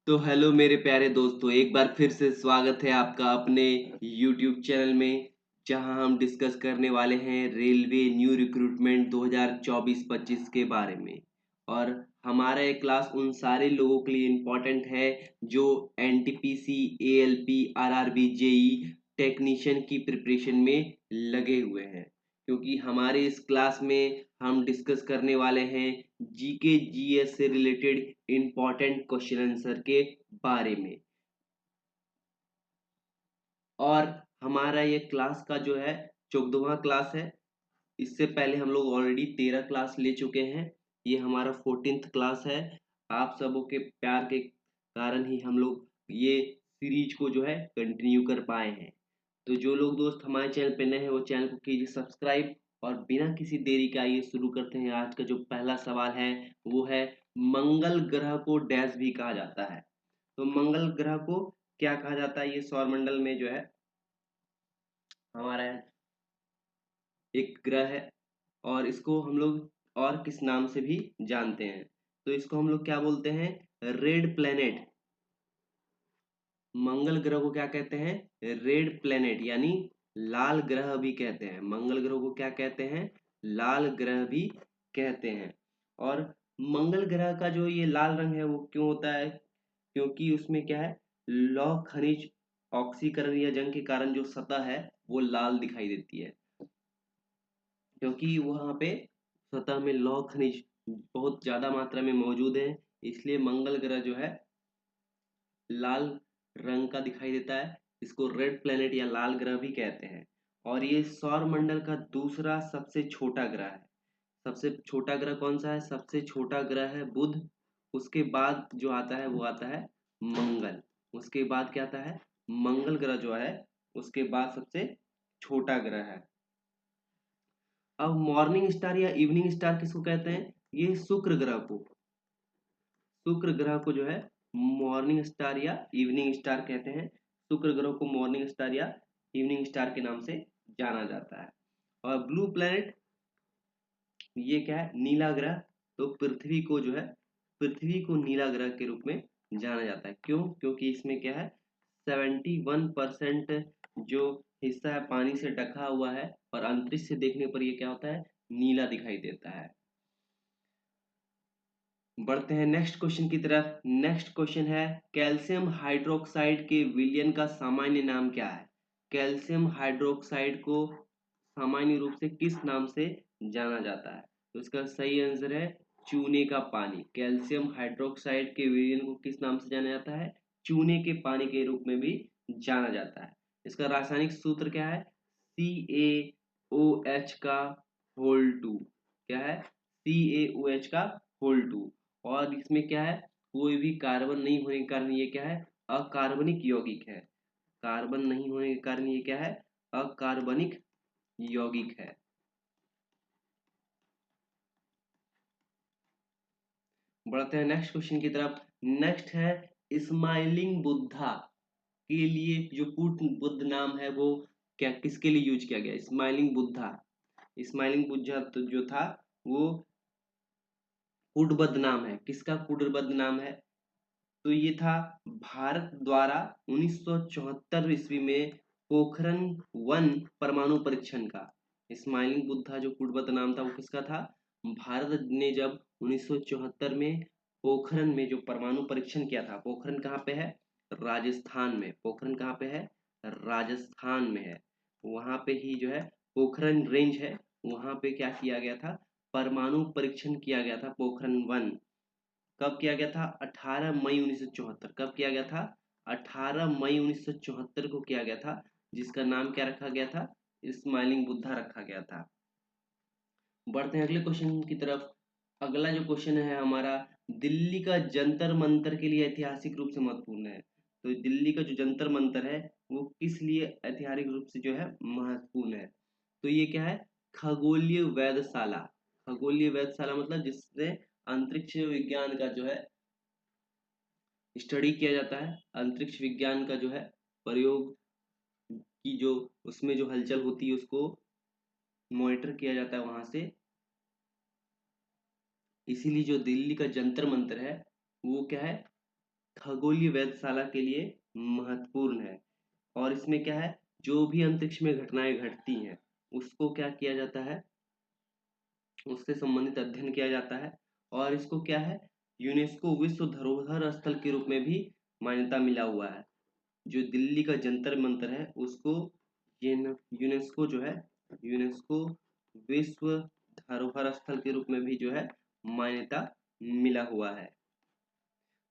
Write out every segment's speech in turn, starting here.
तो हेलो मेरे प्यारे दोस्तों, एक बार फिर से स्वागत है आपका अपने YouTube चैनल में, जहां हम डिस्कस करने वाले हैं रेलवे न्यू रिक्रूटमेंट 2024-25 के बारे में। और हमारा ये क्लास उन सारे लोगों के लिए इम्पोर्टेंट है जो NTPC, ALP, RRB, JE technician की प्रिपरेशन में लगे हुए हैं, क्योंकि हमारे इस क्लास में हम डिस्कस करने वाले हैं जीके जीएस से रिलेटेड इम्पॉर्टेंट क्वेश्चन आंसर के बारे में। और हमारा ये क्लास का जो है 14वां क्लास है। इससे पहले हम लोग ऑलरेडी 13 क्लास ले चुके हैं। ये हमारा 14th क्लास है। आप सबों के प्यार के कारण ही हम लोग ये सीरीज को जो है कंटिन्यू कर पाए हैं। तो जो लोग दोस्त हमारे चैनल पे नए हैं वो चैनल को कीजिए सब्सक्राइब। और बिना किसी देरी का आइए शुरू करते हैं। आज का जो पहला सवाल है वो है, मंगल ग्रह को डैश भी कहा जाता है। तो मंगल ग्रह को क्या कहा जाता है? ये सौरमंडल में जो है हमारा एक ग्रह है, और इसको हम लोग और किस नाम से भी जानते हैं? तो इसको हम लोग क्या बोलते हैं? Red planet. मंगल ग्रह को क्या कहते हैं? रेड प्लेनेट, यानी लाल ग्रह भी कहते हैं। मंगल ग्रह को क्या कहते हैं? लाल ग्रह भी कहते हैं। और मंगल ग्रह का जो ये लाल रंग है वो क्यों होता है? क्योंकि उसमें क्या है, लौह खनिज ऑक्सीकरण या जंग के कारण जो सतह है वो लाल दिखाई देती है, क्योंकि वहां पे सतह में लौह खनिज बहुत ज्यादा मात्रा में मौजूद है। इसलिए मंगल ग्रह जो है लाल रंग का दिखाई देता है। इसको रेड प्लेनेट या लाल ग्रह भी कहते हैं। और ये सौर मंडल का दूसरा सबसे छोटा ग्रह है। सबसे छोटा ग्रह कौन सा है? सबसे छोटा ग्रह है बुध। उसके बाद जो आता है वो आता है मंगल। उसके बाद क्या आता है? मंगल ग्रह जो है उसके बाद सबसे छोटा ग्रह है। अब मॉर्निंग स्टार या इवनिंग स्टार किसको कहते हैं? ये शुक्र ग्रह को, शुक्र ग्रह को जो है मॉर्निंग स्टार या इवनिंग स्टार कहते हैं। शुक्र ग्रह को मॉर्निंग स्टार या इवनिंग स्टार के नाम से जाना जाता है। और ब्लू प्लैनेट, ये क्या है? नीला ग्रह। तो पृथ्वी को जो है, पृथ्वी को नीला ग्रह के रूप में जाना जाता है। क्यों? क्योंकि इसमें क्या है, 71% जो हिस्सा है पानी से ढका हुआ है, और अंतरिक्ष से देखने पर ये क्या होता है, नीला दिखाई देता है। बढ़ते हैं नेक्स्ट क्वेश्चन की तरफ। नेक्स्ट क्वेश्चन है, कैल्शियम हाइड्रोक्साइड के विलयन का सामान्य नाम क्या है? कैल्शियम हाइड्रोक्साइड को सामान्य रूप से किस नाम से जाना जाता है? तो इसका सही आंसर है चूने का पानी। कैल्शियम हाइड्रोक्साइड के विलयन को किस नाम से जाना जाता है? चूने के पानी के रूप में भी जाना जाता है। इसका रासायनिक सूत्र क्या है? CaOH का होल टू। क्या है? CaOH का होल टू। और इसमें क्या है, कोई भी कार्बन नहीं होने के कारण ये क्या है, अकार्बनिक यौगिक है। कार्बन नहीं होने के कारण ये क्या है, अकार्बनिक यौगिक है। बढ़ते हैं नेक्स्ट क्वेश्चन की तरफ। नेक्स्ट है, स्माइलिंग बुद्धा के लिए जो कूट बुद्ध नाम है वो क्या, किसके लिए यूज किया गया? स्माइलिंग बुद्धा, स्माइलिंग बुद्धा तो जो था वो कूटबद्ध नाम है। किसका कूटबद्ध नाम है? तो ये था भारत द्वारा 1974 ईस्वी में पोखरण 1 परमाणु परीक्षण का। स्माइलिंग बुद्धा जो कूटबद्ध नाम था वो किसका था? भारत ने जब 1974 में पोखरण में जो परमाणु परीक्षण किया था। पोखरण कहाँ पे है? राजस्थान में। पोखरण कहाँ पे है? राजस्थान में है। वहां पे ही जो है पोखरण रेंज है, वहां पे क्या किया गया था, परमाणु परीक्षण किया गया था पोखरण 1। कब किया गया था? 18 मई 1974। कब किया गया था? 18 मई 1974 को किया गया था, जिसका नाम क्या रखा गया था? स्माइलिंग बुद्धा रखा गया था। बढ़ते हैं अगले क्वेश्चन की तरफ। अगला जो क्वेश्चन है हमारा, दिल्ली का जंतर मंतर के लिए ऐतिहासिक रूप से महत्वपूर्ण है। तो दिल्ली का जो जंतर मंतर है वो किस लिए ऐतिहासिक रूप से जो है महत्वपूर्ण है? तो ये क्या है, खगोलीय वेधशाला। खगोलीय वेधशाला मतलब जिससे अंतरिक्ष विज्ञान का जो है स्टडी किया जाता है। अंतरिक्ष विज्ञान का जो है प्रयोग की जो उसमें जो हलचल होती है उसको मॉनिटर किया जाता है वहां से। इसीलिए जो दिल्ली का जंतर मंतर है वो क्या है, खगोलीय वेधशाला के लिए महत्वपूर्ण है। और इसमें क्या है, जो भी अंतरिक्ष में घटनाएं घटती हैं उसको क्या किया जाता है, उससे संबंधित अध्ययन किया जाता है। और इसको क्या है, यूनेस्को विश्व धरोहर स्थल के रूप में भी मान्यता मिला हुआ है। जो दिल्ली का जंतर मंतर है उसको यूनेस्को जो है, यूनेस्को विश्व धरोहर स्थल के रूप में भी जो है मान्यता मिला हुआ है।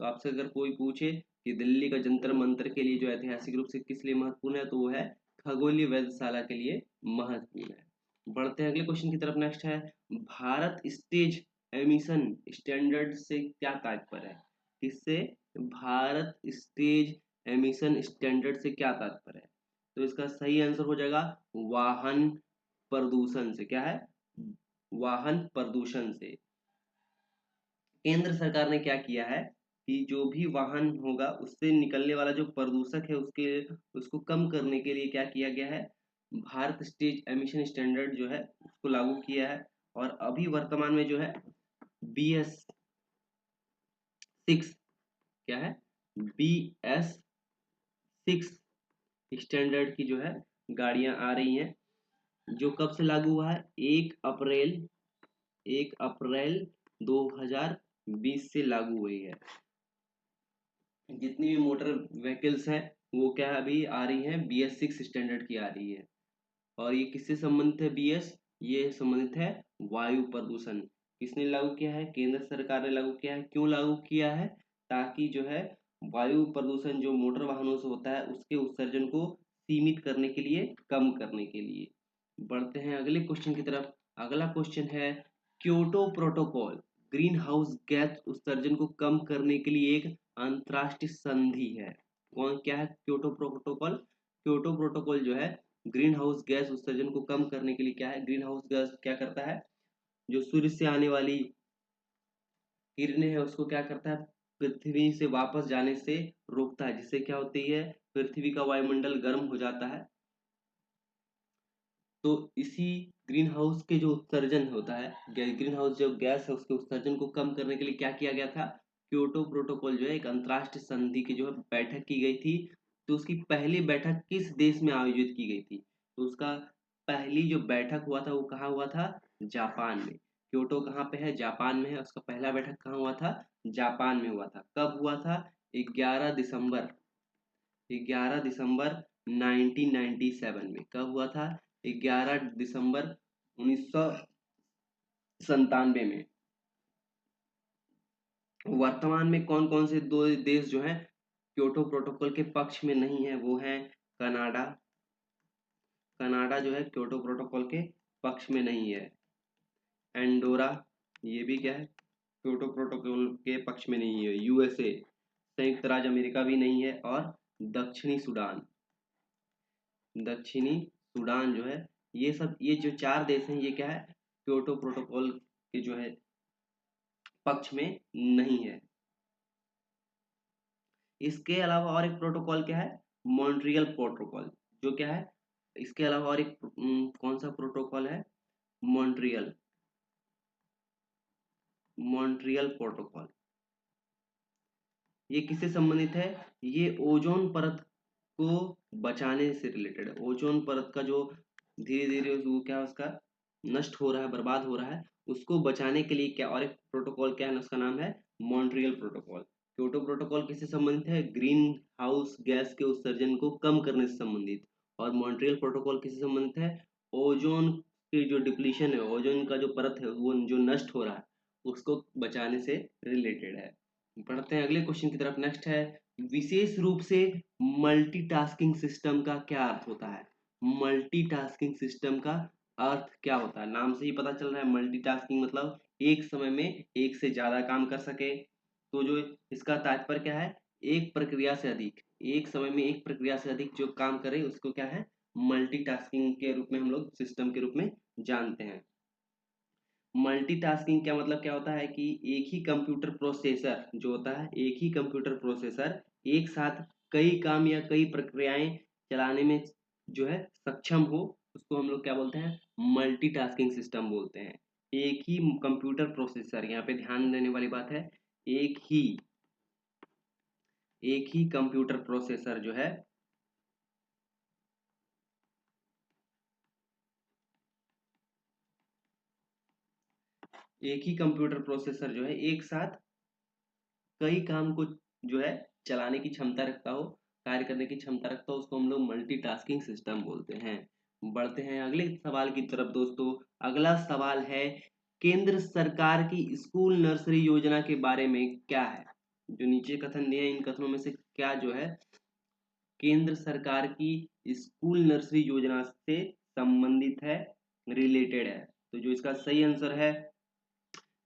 तो आपसे अगर कोई पूछे कि दिल्ली का जंतर मंतर के लिए जो ऐतिहासिक रूप से किस लिए महत्वपूर्ण है, तो वो है खगोलीय वेधशाला के लिए महत्वपूर्ण है। बढ़ते हैं अगले क्वेश्चन की तरफ। नेक्स्ट है, भारत स्टेज एमिशन स्टैंडर्ड से क्या तात्पर्य है? इससे भारत स्टेज एमिशन स्टैंडर्ड से क्या तात्पर्य है? तो इसका सही आंसर हो जाएगा वाहन प्रदूषण से। क्या है? वाहन प्रदूषण से। केंद्र सरकार ने क्या किया है कि जो भी वाहन होगा उससे निकलने वाला जो प्रदूषक है उसको कम करने के लिए क्या किया गया है, भारत स्टेज एमिशन स्टैंडर्ड जो है उसको लागू किया है। और अभी वर्तमान में जो है BS6, क्या है, BS6 स्टैंडर्ड की जो है गाड़ियां आ रही हैं, जो कब से लागू हुआ है, 1 अप्रैल 2020 से लागू हुई है। जितनी भी मोटर व्हीकल्स हैं वो क्या अभी आ रही हैं, BS6 स्टैंडर्ड की आ रही है। और ये किससे संबंधित है BS, ये संबंधित है वायु प्रदूषण। किसने लागू किया है, केंद्र सरकार ने लागू किया है। क्यों लागू किया है? ताकि जो है वायु प्रदूषण जो मोटर वाहनों से होता है उसके उत्सर्जन को सीमित करने के लिए, कम करने के लिए। बढ़ते हैं अगले क्वेश्चन की तरफ। अगला क्वेश्चन है, Kyoto protocol green house gas उत्सर्जन को कम करने के लिए एक अंतरराष्ट्रीय संधि है। कौन, क्या है क्योटो प्रोटोकॉल? क्योटो प्रोटोकॉल जो है ग्रीन हाउस गैस उत्सर्जन को कम करने के लिए क्या है, ग्रीन हाउस गैस क्या करता है, जो सूर्य से आने वाली किरणें हैं उसको क्या करता है, पृथ्वी से वापस जाने से रोकता है, जिससे क्या होती है, पृथ्वी का वायुमंडल गर्म हो जाता है। तो इसी ग्रीन हाउस के जो उत्सर्जन होता है, ग्रीन हाउस जो गैस है उसके उत्सर्जन को कम करने के लिए क्या किया गया था, क्योटो प्रोटोकॉल जो है एक अंतरराष्ट्रीय संधि की जो है बैठक की गई थी। तो उसकी पहली बैठक किस देश में आयोजित की गई थी? तो उसका पहली जो बैठक हुआ था वो कहाँ हुआ था, जापान में। क्योटो कहाँ पे है, जापान में है। उसका पहला बैठक कहाँ हुआ था, जापान में हुआ था। कब हुआ था, 11 दिसंबर 11 दिसंबर 1997 में। कब हुआ था, 11 दिसंबर 1997 में। वर्तमान में कौन कौन से दो देश जो हैं क्योटो प्रोटोकॉल के पक्ष में नहीं है, वो है कनाडा। कनाडा जो है क्योटो प्रोटोकॉल के पक्ष में नहीं है। एंडोरा, ये भी क्या है, क्योटो प्रोटोकॉल के पक्ष में नहीं है। USA, संयुक्त राज्य अमेरिका भी नहीं है। और दक्षिणी सूडान, दक्षिणी सूडान जो है, ये सब, ये जो 4 देश हैं ये क्या है, क्योटो प्रोटोकॉल के जो है पक्ष में नहीं है। इसके अलावा और एक प्रोटोकॉल क्या है, मॉन्ट्रियल प्रोटोकॉल, जो क्या है, इसके अलावा और एक कौन सा प्रोटोकॉल है, मॉन्ट्रियल मॉन्ट्रियल प्रोटोकॉल। ये किससे संबंधित है, ये ओजोन परत को बचाने से रिलेटेड है। ओजोन परत का जो धीरे धीरे वो क्या उसका नष्ट हो रहा है, बर्बाद हो रहा है, उसको बचाने के लिए क्या और एक प्रोटोकॉल क्या है, उसका नाम है मॉन्ट्रियल प्रोटोकॉल। क्योटो प्रोटोकॉल किससे संबंधित है, ग्रीन हाउस गैस के उत्सर्जन को कम करने से संबंधित। और मॉन्ट्रियल प्रोटोकॉल किससे संबंधित है, ओजोन की जो डिप्लीशन है, ओजोन का जो परत है वो जो नष्ट हो रहा है उसको बचाने से रिलेटेड है। बढ़ते हैं अगले क्वेश्चन की तरफ। नेक्स्ट है, विशेष रूप से मल्टीटास्किंग सिस्टम का क्या अर्थ होता है? मल्टीटास्किंग सिस्टम का अर्थ क्या होता है? नाम से ही पता चल रहा है, मल्टीटास्किंग मतलब एक समय में एक से ज्यादा काम कर सके। तो जो इसका तात्पर्य क्या है, एक प्रक्रिया से अधिक, एक समय में एक प्रक्रिया से अधिक जो काम करे उसको क्या है, मल्टीटास्किंग के रूप में हम लोग सिस्टम के रूप में जानते हैं। मल्टीटास्किंग क्या मतलब क्या होता है कि एक ही कंप्यूटर प्रोसेसर जो होता है, एक ही कंप्यूटर प्रोसेसर एक साथ कई काम या कई प्रक्रियाएं चलाने में जो है सक्षम हो, उसको हम लोग क्या बोलते हैं, मल्टीटास्किंग सिस्टम बोलते हैं। एक ही कंप्यूटर प्रोसेसर, यहाँ पे ध्यान देने वाली बात है, एक ही एक ही कंप्यूटर प्रोसेसर जो है एक ही कंप्यूटर प्रोसेसर जो है एक साथ कई काम को जो है चलाने की क्षमता रखता हो, कार्य करने की क्षमता रखता हो, उसको हम लोग मल्टीटास्किंग सिस्टम बोलते हैं। बढ़ते हैं अगले सवाल की तरफ दोस्तों। अगला सवाल है, केंद्र सरकार की स्कूल नर्सरी योजना के बारे में क्या है? जो नीचे कथन दिए हैं इन कथनों में से क्या जो है केंद्र सरकार की स्कूल नर्सरी योजना से संबंधित है, रिलेटेड है? तो जो इसका सही आंसर है,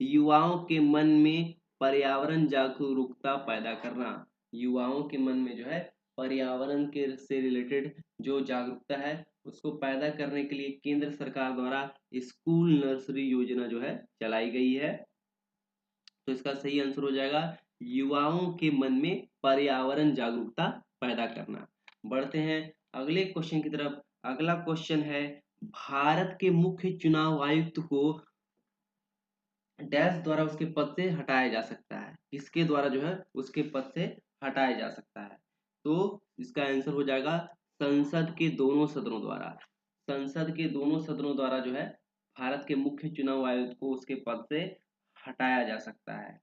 युवाओं के मन में पर्यावरण जागरूकता पैदा करना। युवाओं के मन में जो है पर्यावरण के से रिलेटेड जो जागरूकता है उसको पैदा करने के लिए केंद्र सरकार द्वारा स्कूल नर्सरी योजना जो है चलाई गई है। तो इसका सही आंसर हो जाएगा युवाओं के मन में पर्यावरण जागरूकता पैदा करना। बढ़ते हैं अगले क्वेश्चन की तरफ। अगला क्वेश्चन है, भारत के मुख्य चुनाव आयुक्त को डैश द्वारा उसके पद से हटाया जा सकता है? किसके द्वारा जो है उसके पद से हटाया जा सकता है? तो इसका आंसर हो जाएगा संसद के दोनों सदनों द्वारा। संसद के दोनों सदनों द्वारा जो है भारत के मुख्य चुनाव आयुक्त को उसके पद से हटाया जा सकता है।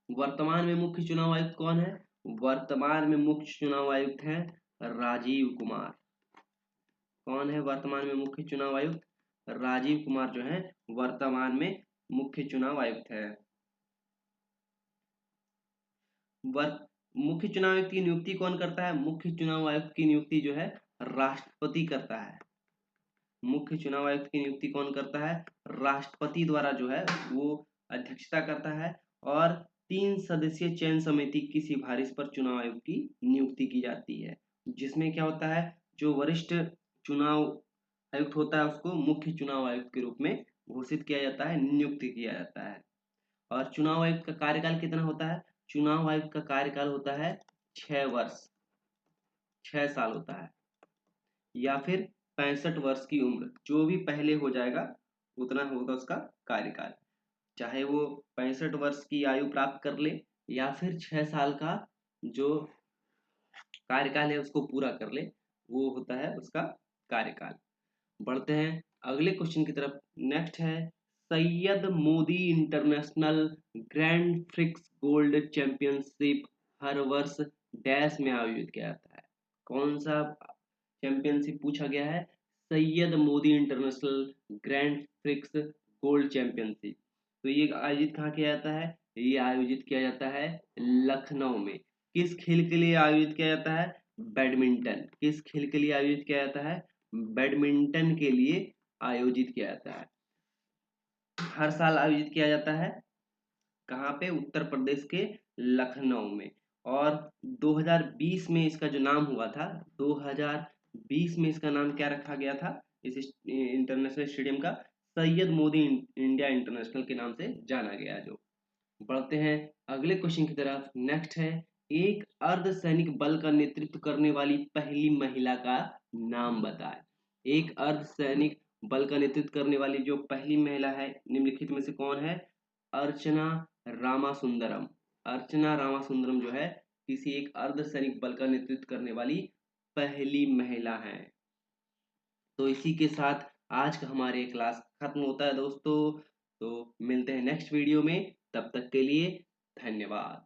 वर्तमान में मुख्य चुनाव आयुक्त कौन है? वर्तमान में मुख्य चुनाव आयुक्त हैं राजीव कुमार। कौन है वर्तमान में मुख्य चुनाव आयुक्त? राजीव कुमार जो है वर्तमान में मुख्य चुनाव आयुक्त है। मुख्य चुनाव आयुक्त की नियुक्ति कौन करता है? मुख्य चुनाव आयुक्त की नियुक्ति जो है राष्ट्रपति करता है। मुख्य चुनाव आयुक्त की नियुक्ति कौन करता है? राष्ट्रपति द्वारा जो है वो अध्यक्षता करता है और 3 सदस्यीय चयन समिति की सिफारिश पर चुनाव आयुक्त की नियुक्ति की जाती है। जिसमें क्या होता है, जो वरिष्ठ चुनाव आयुक्त होता है उसको मुख्य चुनाव आयुक्त के रूप में घोषित किया जाता है, नियुक्त किया जाता है। और चुनाव आयुक्त का कार्यकाल कितना होता है? चुनाव आयुक्त का कार्यकाल होता है 6 वर्ष, 6 साल होता है, या फिर 65 वर्ष की उम्र, जो भी पहले हो जाएगा उतना होगा उसका कार्यकाल। चाहे वो 65 वर्ष की आयु प्राप्त कर ले या फिर 6 साल का जो कार्यकाल है उसको पूरा कर ले, वो होता है उसका कार्यकाल। बढ़ते हैं अगले क्वेश्चन की तरफ। नेक्स्ट है, Syed Modi international grand prix gold championship हर वर्ष डैश में आयोजित किया जाता है? कौन सा चैंपियनशिप पूछा गया है? Syed Modi international grand prix gold championship. तो ये आयोजित कहाँ किया जाता है? ये आयोजित किया जाता है लखनऊ में। किस खेल के लिए आयोजित किया जाता है? बैडमिंटन। किस खेल के लिए आयोजित किया जाता है? बैडमिंटन के लिए आयोजित किया जाता है। हर साल आयोजित किया जाता है कहाँ पे? उत्तर प्रदेश के लखनऊ में। और 2020 में इसका जो नाम हुआ था, 2020 में इसका नाम क्या रखा गया था इस इंटरनेशनल स्टेडियम का? सैयद मोदी इंडिया इंटरनेशनल के नाम से जाना गया। जो बढ़ते हैं अगले क्वेश्चन की तरफ। नेक्स्ट है, एक अर्धसैनिक बल का नेतृत्व करने वाली पहली महिला का नाम बताएं। एक अर्धसैनिक बल का नेतृत्व करने वाली जो पहली महिला है निम्नलिखित में से कौन है? अर्चना रामासुंदरम। अर्चना रामासुंदरम जो है किसी एक अर्धसैनिक बल का नेतृत्व करने वाली पहली महिला है। तो इसी के साथ आज का हमारे क्लास खत्म होता है दोस्तों। तो मिलते हैं नेक्स्ट वीडियो में, तब तक के लिए धन्यवाद।